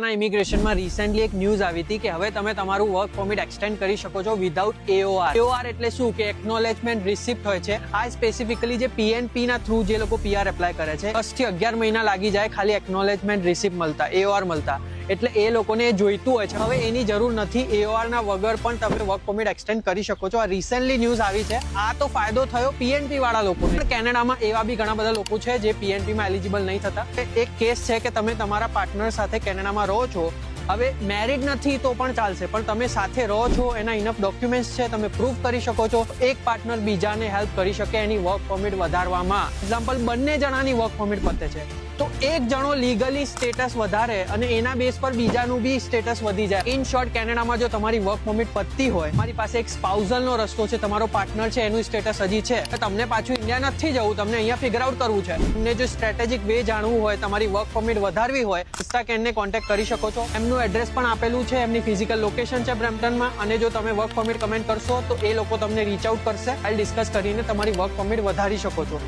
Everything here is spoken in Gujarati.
ઇમિગ્રેશનમાં રિસેન્ટલી એક ન્યૂઝ આવી હતી કે હવે તમે તમારું વર્ક પરમિટ એક્સટેન્ડ કરી શકો છો વિધાઉટ એઓઆર. એઓઆર એટલે શું કે એકનોલેજમેન્ટ રિસિપ્ટ હોય છે. આ સ્પેસિફિકલી જે પીએનપી ના થ્રુ જે લોકો પીઆર એપ્લાય કરે છે 10 થી 11 મહિના લાગી જાય ખાલી એકનોલેજમેન્ટ રિસિપ્ટ મળતા, એઓઆર મળતા. એટલે એ લોકોને જોઈતું હોય છે. હવે એની જરૂર નથી. એઓઆર ના વગર પણ તમે વર્ક પરમિટ એક્સટેન્ડ કરી શકો છો. આ રિસેન્ટલી ન્યૂઝ આવી છે. આ તો ફાયદો થયો પીએનપી વાળા લોકોને. કેનેડામાં એવા બી ઘણા બધા લોકો છે જે પીએનપી માં એલિજિબલ નહીં થતા. એક કેસ છે કે તમે તમારા પાર્ટનર સાથે કેનેડામાં રહો છો. હવે મેરિડ નથી તો પણ ચાલશે, પણ તમે સાથે રહો છો, એના ઇનફ ડોક્યુમેન્ટ્સ છે, તમે પ્રૂફ કરી શકો છો. એક પાર્ટનર બીજાને હેલ્પ કરી શકે એની વર્ક પરમિટ વધારવામાં. એક્ઝામ્પલ, બંને જણાની વર્ક પરમિટ પતે છે તો એક જણો લીગલી સ્ટેટસ વધારે અને એના બેઝ પર બીજાનું બી સ્ટેટસ વધી જાય. ઇન શોર્ટ, કેનેડામાં જો તમારી વર્ક પરમિટ પતતી હોય, મારી પાસે એક સ્પાઉઝલ નો રસ્તો છે, તમારો પાર્ટનર છે એનું સ્ટેટસ હજી છે, તો તમને પાછું ઇન્ડિયા નથી જવું, તમને અહીંયા ફિગર આઉટ કરવું છે. તમને જો સ્ટ્રેટેજિક વે જાણવું હોય, તમારી વર્ક પરમિટ વધારવી હોય, ઇન્સ્ટાકેનને કોન્ટેક્ટ કરી શકો છો. એમનું એડ્રેસ પણ આપેલું છે, એમની ફિઝિકલ લોકેશન છે બ્રેમ્પટનમાં. અને જો તમે વર્ક પરમિટ કમેન્ટ કરશો તો એ લોકો તમને રીચ આઉટ કરશે. ડિસ્કસ કરીને તમારી વર્ક પરમિટ વધારી શકો છો.